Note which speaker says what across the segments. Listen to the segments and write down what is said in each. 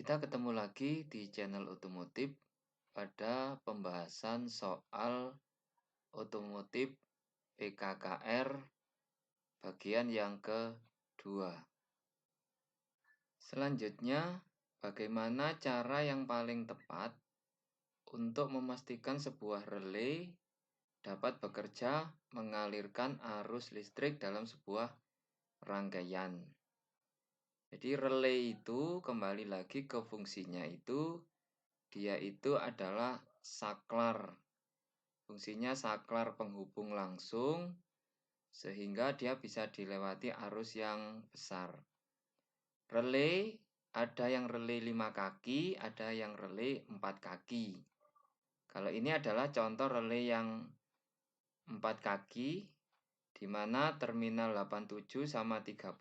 Speaker 1: Kita ketemu lagi di channel otomotif pada pembahasan soal otomotif PKKR bagian yang kedua. Selanjutnya, bagaimana cara yang paling tepat untuk memastikan sebuah relay dapat bekerja mengalirkan arus listrik dalam sebuah rangkaian. Jadi relay itu kembali lagi ke fungsinya itu, dia itu adalah saklar. Fungsinya saklar penghubung langsung sehingga dia bisa dilewati arus yang besar. Relay ada yang relay 5 kaki, ada yang relay 4 kaki. Kalau ini adalah contoh relay yang 4 kaki di mana terminal 87 sama 30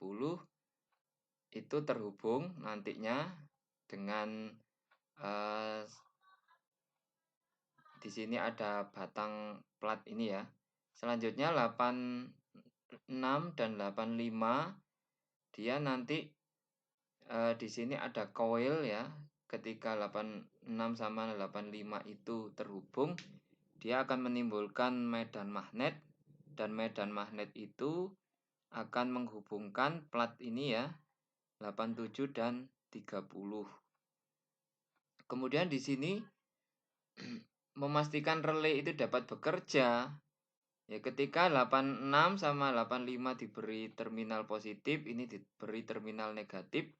Speaker 1: itu terhubung nantinya dengan di sini ada batang plat ini ya. Selanjutnya 86 dan 85 dia nanti di sini ada coil ya. Ketika 86 sama 85 itu terhubung, dia akan menimbulkan medan magnet dan medan magnet itu akan menghubungkan plat ini ya, 87 dan 30. Kemudian di sini memastikan relay itu dapat bekerja ya, ketika 86 sama 85 diberi terminal positif, ini diberi terminal negatif,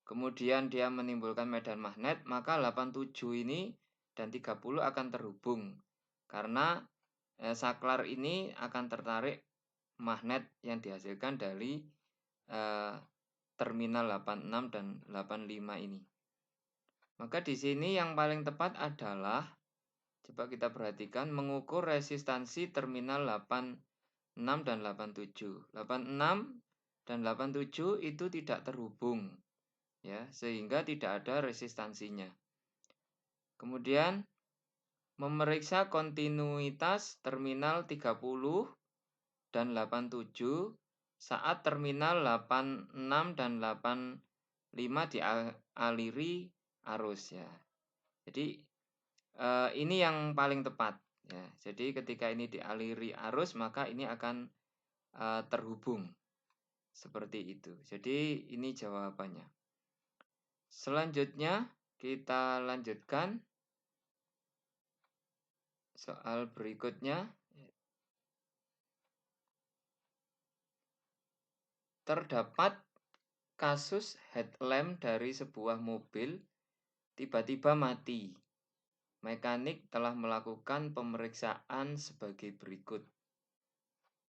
Speaker 1: kemudian dia menimbulkan medan magnet, maka 87 ini dan 30 akan terhubung karena saklar ini akan tertarik magnet yang dihasilkan dari terminal 86 dan 85 ini. Maka di sini yang paling tepat adalah, coba kita perhatikan, mengukur resistansi terminal 86 dan 87. 86 dan 87 itu tidak terhubung ya, sehingga tidak ada resistansinya. Kemudian memeriksa kontinuitas terminal 30 dan 87 saat terminal 86 dan 85 dialiri arus ya. Jadi ini yang paling tepat ya. Jadi ketika ini dialiri arus, maka ini akan terhubung seperti itu. Jadi ini jawabannya. Selanjutnya kita lanjutkan soal berikutnya. Terdapat kasus headlamp dari sebuah mobil tiba-tiba mati. Mekanik telah melakukan pemeriksaan sebagai berikut.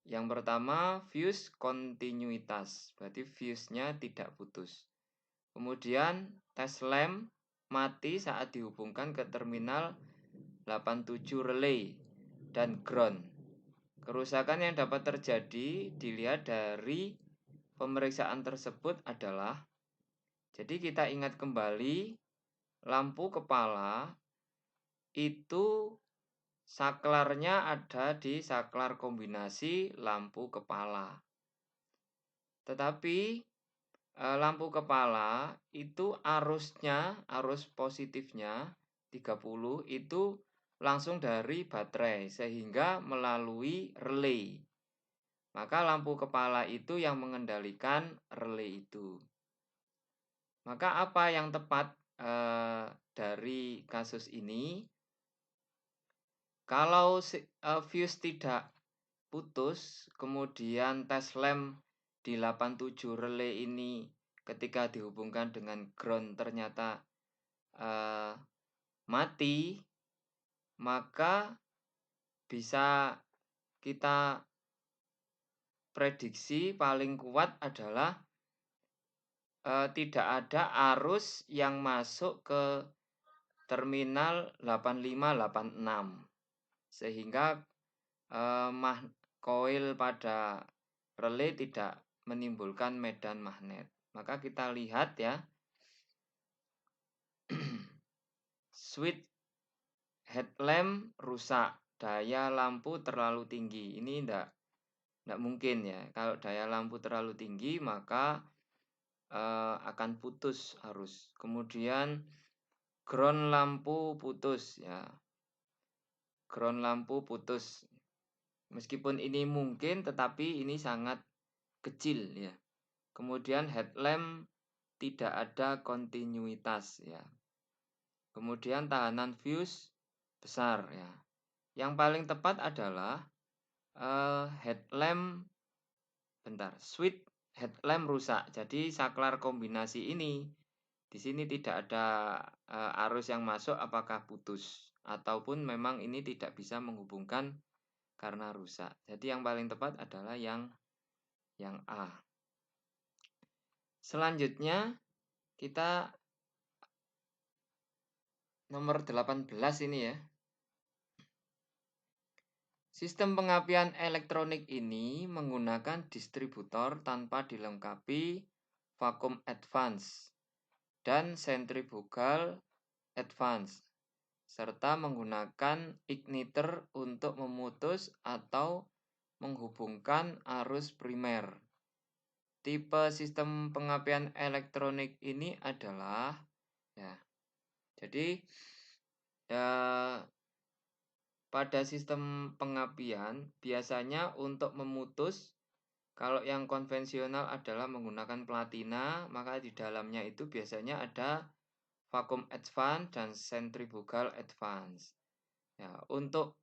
Speaker 1: Yang pertama, fuse kontinuitas, berarti fuse-nya tidak putus. Kemudian tes lamp mati saat dihubungkan ke terminal 87 relay dan ground. Kerusakan yang dapat terjadi dilihat dari pemeriksaan tersebut adalah, jadi kita ingat kembali, lampu kepala itu saklarnya ada di saklar kombinasi lampu kepala. Tetapi lampu kepala itu arusnya, arus positifnya 30 itu langsung dari baterai sehingga melalui relay. Maka lampu kepala itu yang mengendalikan relay itu. Maka apa yang tepat dari kasus ini? Kalau fuse tidak putus, kemudian tes lamp di 87 relay ini ketika dihubungkan dengan ground ternyata mati, maka bisa kita prediksi paling kuat adalah tidak ada arus yang masuk ke terminal 8586 sehingga koil pada relay tidak menimbulkan medan magnet. Maka kita lihat ya, switch headlamp rusak, daya lampu terlalu tinggi. Ini tidak mungkin ya. Kalau daya lampu terlalu tinggi, maka akan putus arus. Kemudian ground lampu putus ya. Ground lampu putus. Meskipun ini mungkin tetapi ini sangat kecil ya. Kemudian headlamp tidak ada kontinuitas ya. Kemudian tahanan fuse besar ya. Yang paling tepat adalah headlamp switch headlamp rusak. Jadi saklar kombinasi ini di sini tidak ada arus yang masuk apakah putus ataupun memang ini tidak bisa menghubungkan karena rusak. Jadi yang paling tepat adalah yang A. Selanjutnya kita nomor 18 ini ya. Sistem pengapian elektronik ini menggunakan distributor tanpa dilengkapi vacuum advance dan centrifugal advance, serta menggunakan igniter untuk memutus atau menghubungkan arus primer. Tipe sistem pengapian elektronik ini adalah ya. Jadi pada sistem pengapian biasanya untuk memutus, kalau yang konvensional adalah menggunakan platina, maka di dalamnya itu biasanya ada vacuum advance dan centrifugal advance. Ya, untuk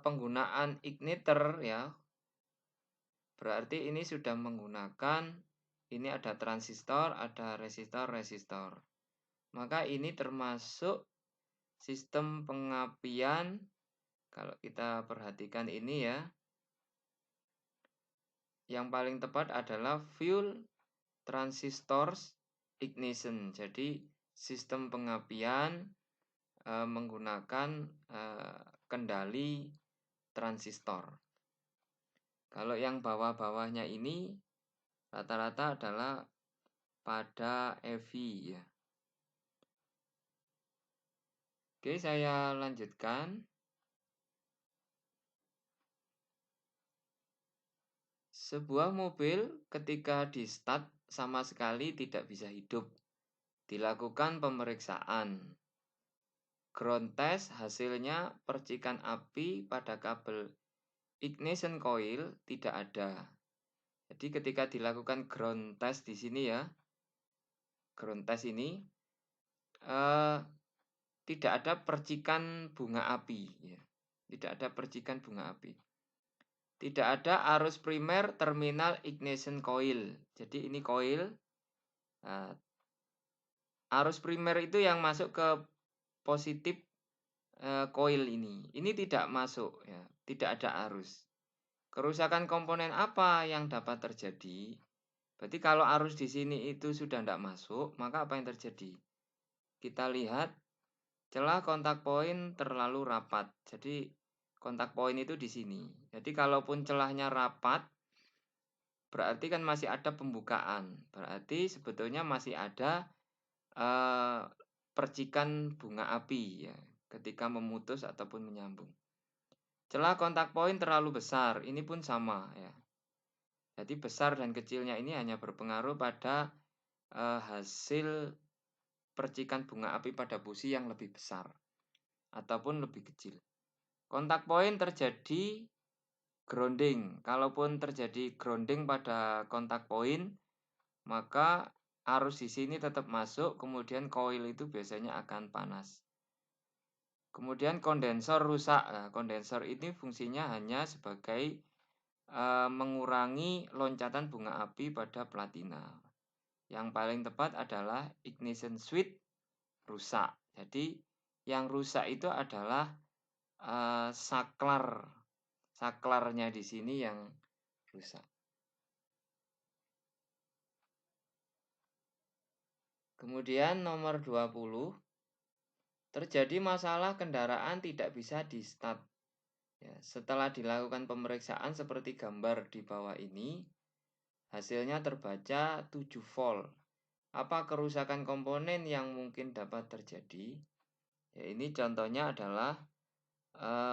Speaker 1: penggunaan igniter ya, berarti ini sudah menggunakan, ini ada transistor, ada resistor. Maka ini termasuk sistem pengapian. Kalau kita perhatikan ini ya, yang paling tepat adalah fuel transistors ignition. Jadi sistem pengapian menggunakan kendali transistor. Kalau yang bawah-bawahnya ini rata-rata adalah pada EV ya. Oke, saya lanjutkan. Sebuah mobil ketika di start sama sekali tidak bisa hidup. Dilakukan pemeriksaan. Ground test hasilnya percikan api pada kabel ignition coil tidak ada. Jadi ketika dilakukan ground test di sini ya, ground test ini tidak ada percikan bunga api ya. Tidak ada percikan bunga api. Tidak ada arus primer terminal ignition coil. Jadi ini coil. Arus primer itu yang masuk ke positif coil ini. Ini tidak masuk ya, tidak ada arus. Kerusakan komponen apa yang dapat terjadi? Berarti kalau arus di sini itu sudah tidak masuk, maka apa yang terjadi? Kita lihat celah kontak poin terlalu rapat. Jadi kontak poin itu di sini. Jadi kalaupun celahnya rapat, berarti kan masih ada pembukaan. Berarti sebetulnya masih ada percikan bunga api ya, ketika memutus ataupun menyambung. Celah kontak poin terlalu besar, ini pun sama ya. Jadi besar dan kecilnya ini hanya berpengaruh pada hasil percikan bunga api pada busi yang lebih besar ataupun lebih kecil. Kontak poin terjadi grounding. Kalaupun terjadi grounding pada kontak poin, maka arus di sini tetap masuk, kemudian coil itu biasanya akan panas. Kemudian kondensor rusak. Nah, kondensor ini fungsinya hanya sebagai mengurangi loncatan bunga api pada platina. Yang paling tepat adalah ignition switch rusak. Jadi yang rusak itu adalah saklarnya di sini yang rusak. Kemudian nomor 20, terjadi masalah kendaraan tidak bisa di start. Ya, setelah dilakukan pemeriksaan seperti gambar di bawah ini, hasilnya terbaca 7 volt. Apa kerusakan komponen yang mungkin dapat terjadi? Ya, ini contohnya adalah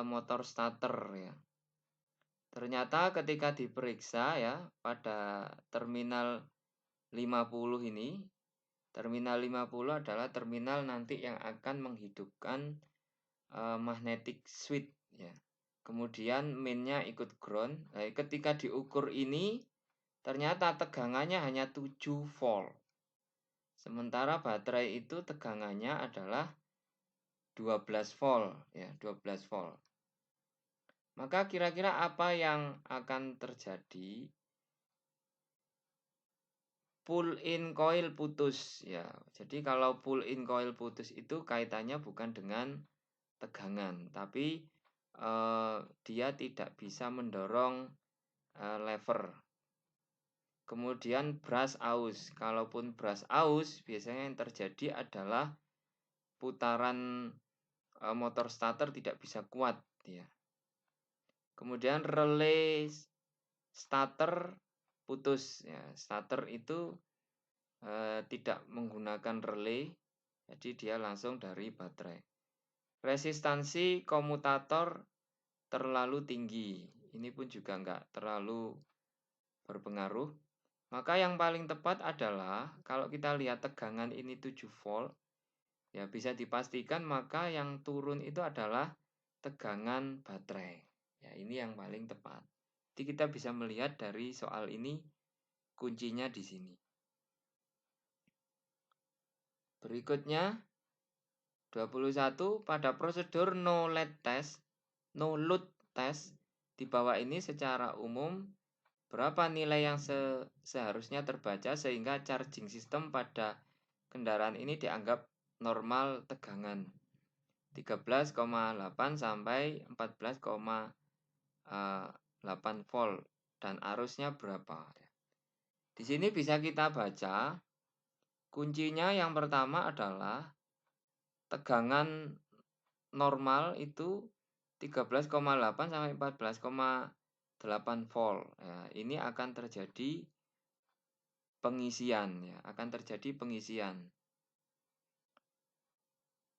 Speaker 1: motor starter ya. Ternyata ketika diperiksa ya pada terminal 50 ini, terminal 50 adalah terminal nanti yang akan menghidupkan magnetic switch ya. Kemudian mainnya ikut ground. Nah, ketika diukur ini ternyata tegangannya hanya 7 volt. Sementara baterai itu tegangannya adalah 12 volt ya, 12 volt. Maka kira-kira apa yang akan terjadi? Pull in coil putus ya. Jadi kalau pull in coil putus itu kaitannya bukan dengan tegangan, tapi dia tidak bisa mendorong lever. Kemudian brush aus. Kalaupun brush aus, biasanya yang terjadi adalah putaran motor starter tidak bisa kuat ya. Kemudian relay starter putus ya. Starter itu tidak menggunakan relay, jadi dia langsung dari baterai. Resistansi komutator terlalu tinggi, ini pun juga enggak terlalu berpengaruh. Maka yang paling tepat adalah kalau kita lihat tegangan ini 7 volt, ya bisa dipastikan maka yang turun itu adalah tegangan baterai. Ya, ini yang paling tepat. Jadi kita bisa melihat dari soal ini kuncinya di sini. Berikutnya 21 pada prosedur no load test di bawah ini secara umum berapa nilai yang seharusnya terbaca sehingga charging system pada kendaraan ini dianggap normal tegangan 13,8 sampai 14,8 volt dan arusnya berapa. Di sini bisa kita baca kuncinya yang pertama adalah tegangan normal itu 13,8 sampai 14,8 volt. Ya, ini akan terjadi pengisian ya, akan terjadi pengisian.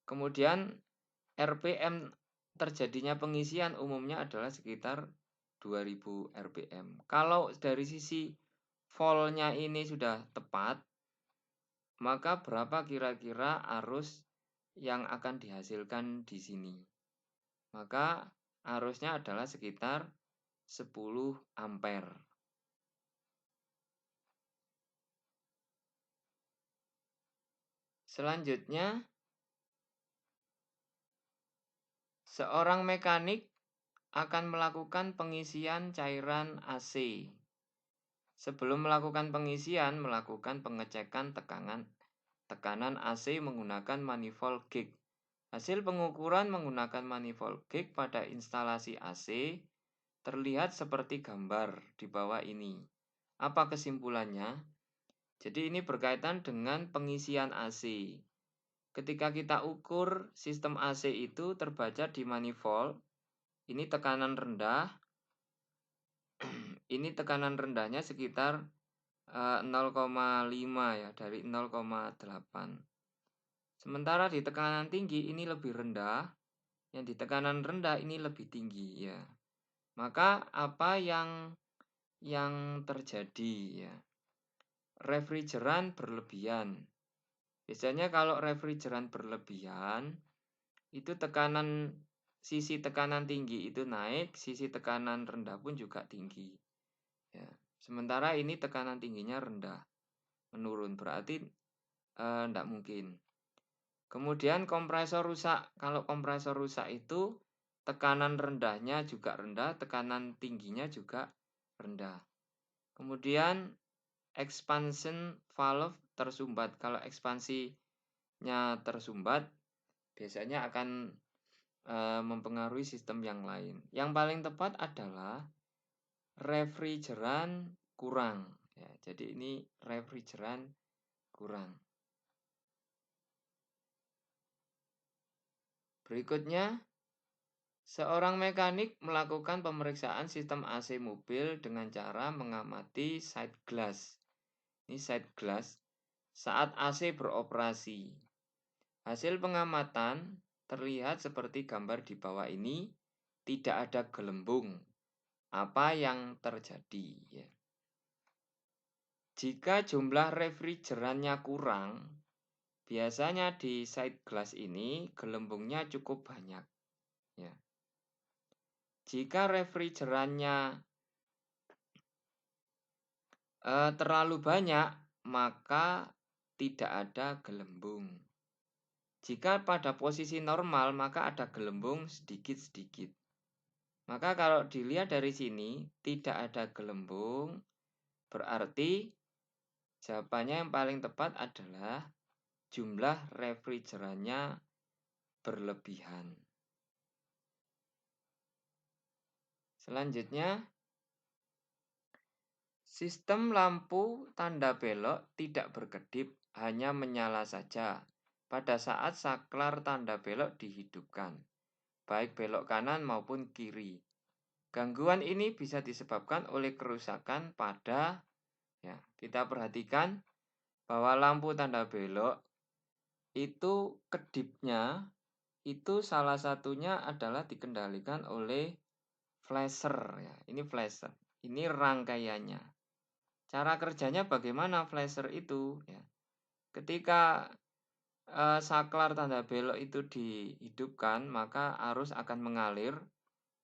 Speaker 1: Kemudian RPM terjadinya pengisian umumnya adalah sekitar 2000 RPM. Kalau dari sisi voltnya ini sudah tepat, maka berapa kira-kira arus yang akan dihasilkan di sini? Maka arusnya adalah sekitar 10 ampere. Selanjutnya, seorang mekanik akan melakukan pengisian cairan AC. Sebelum melakukan pengisian, melakukan pengecekan tekanan AC menggunakan manifold gauge. Hasil pengukuran menggunakan manifold gauge pada instalasi AC terlihat seperti gambar di bawah ini. Apa kesimpulannya? Jadi ini berkaitan dengan pengisian AC. Ketika kita ukur sistem AC itu terbaca di manifold, ini tekanan rendah, ini tekanan rendahnya sekitar 0,5 ya, dari 0,8. Sementara di tekanan tinggi ini lebih rendah, yang di tekanan rendah ini lebih tinggi ya. Maka apa yang terjadi ya? Refrigeran berlebihan. Biasanya kalau refrigeran berlebihan, itu sisi tekanan tinggi itu naik, sisi tekanan rendah pun juga tinggi. Ya. Sementara ini tekanan tingginya rendah, menurun, berarti tidak mungkin. Kemudian kompresor rusak. Kalau kompresor rusak itu tekanan rendahnya juga rendah, tekanan tingginya juga rendah. Kemudian expansion valve tersumbat. Kalau ekspansinya tersumbat, biasanya akan mempengaruhi sistem yang lain. Yang paling tepat adalah refrigeran kurang. Ya, jadi ini refrigeran kurang. Berikutnya, seorang mekanik melakukan pemeriksaan sistem AC mobil dengan cara mengamati side glass. Ini side glass saat AC beroperasi. Hasil pengamatan terlihat seperti gambar di bawah ini, tidak ada gelembung. Apa yang terjadi? Ya. Jika jumlah refrigerannya kurang, biasanya di side glass ini gelembungnya cukup banyak. Ya. Jika refrigerannya terlalu banyak, maka tidak ada gelembung. Jika pada posisi normal, maka ada gelembung sedikit-sedikit. Maka kalau dilihat dari sini, tidak ada gelembung, berarti jawabannya yang paling tepat adalah jumlah refrigerannya berlebihan. Selanjutnya, sistem lampu tanda belok tidak berkedip, hanya menyala saja pada saat saklar tanda belok dihidupkan, baik belok kanan maupun kiri. Gangguan ini bisa disebabkan oleh kerusakan pada, ya, kita perhatikan bahwa lampu tanda belok itu kedipnya itu salah satunya adalah dikendalikan oleh flasher, ya. Ini flasher. Ini rangkaiannya. Cara kerjanya bagaimana flasher itu, ya. Ketika saklar tanda belok itu dihidupkan, maka arus akan mengalir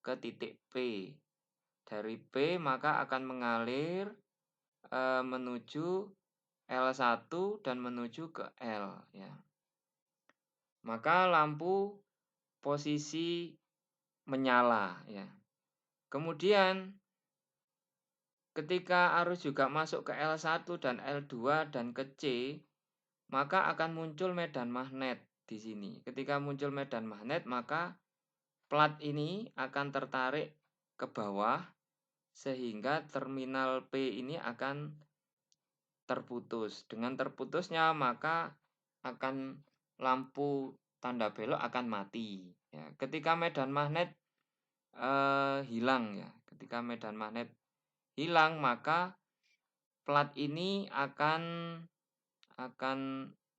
Speaker 1: ke titik P. Dari P maka akan mengalir menuju L1 dan menuju ke L, ya. Maka lampu posisi menyala, ya. Kemudian ketika arus juga masuk ke L1 dan L2 dan ke C, maka akan muncul medan magnet di sini. Ketika muncul medan magnet, maka plat ini akan tertarik ke bawah sehingga terminal P ini akan terputus. Dengan terputusnya maka akan lampu tanda belok akan mati. Ya, ketika medan magnet hilang, ya, ketika medan magnet hilang maka plat ini akan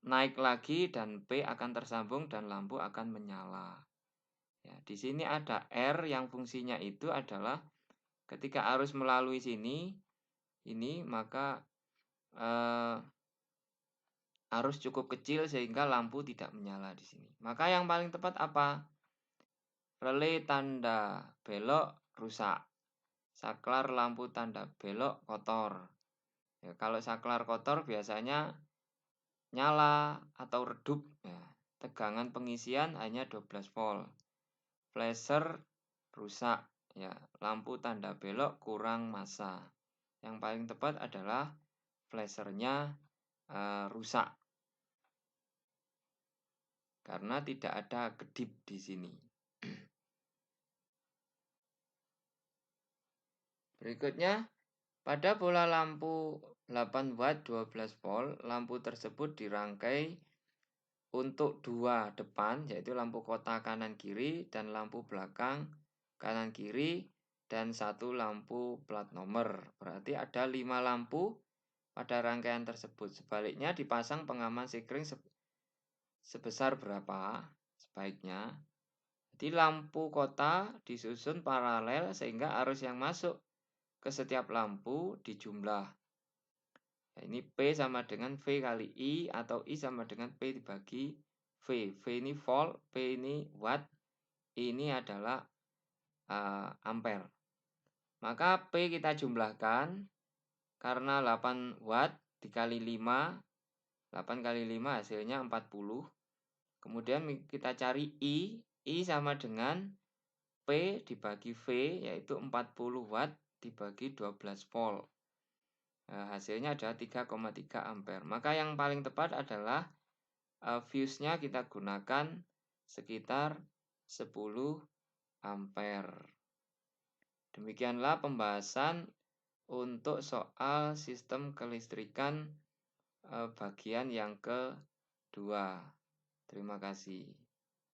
Speaker 1: naik lagi dan P akan tersambung dan lampu akan menyala. Ya, di sini ada R yang fungsinya itu adalah ketika arus melalui sini, ini maka arus cukup kecil sehingga lampu tidak menyala di sini. Maka yang paling tepat apa? Relay tanda belok rusak. Saklar lampu tanda belok kotor. Ya, kalau saklar kotor biasanya nyala atau redup, ya. Tegangan pengisian hanya 12 volt. Flasher rusak, ya. Lampu tanda belok kurang massa. Yang paling tepat adalah flashernya rusak karena tidak ada kedip di sini. Berikutnya, pada bola lampu 8 watt 12 volt, lampu tersebut dirangkai untuk dua depan, yaitu lampu kota kanan kiri dan lampu belakang kanan kiri dan satu lampu plat nomor. Berarti ada 5 lampu pada rangkaian tersebut. Sebaliknya dipasang pengaman sikring sebesar berapa sebaiknya. Jadi lampu kota disusun paralel sehingga arus yang masuk ke setiap lampu dijumlah. Nah, ini P sama dengan V kali I atau I sama dengan P dibagi V. V ini volt, P ini watt, I ini adalah ampere. Maka P kita jumlahkan karena 8 watt dikali 5, 8 kali 5 hasilnya 40. Kemudian kita cari I sama dengan P dibagi V yaitu 40 watt dibagi 12 volt. Hasilnya adalah 3,3 ampere. Maka yang paling tepat adalah fuse-nya kita gunakan sekitar 10 ampere. Demikianlah pembahasan untuk soal sistem kelistrikan bagian yang kedua. Terima kasih.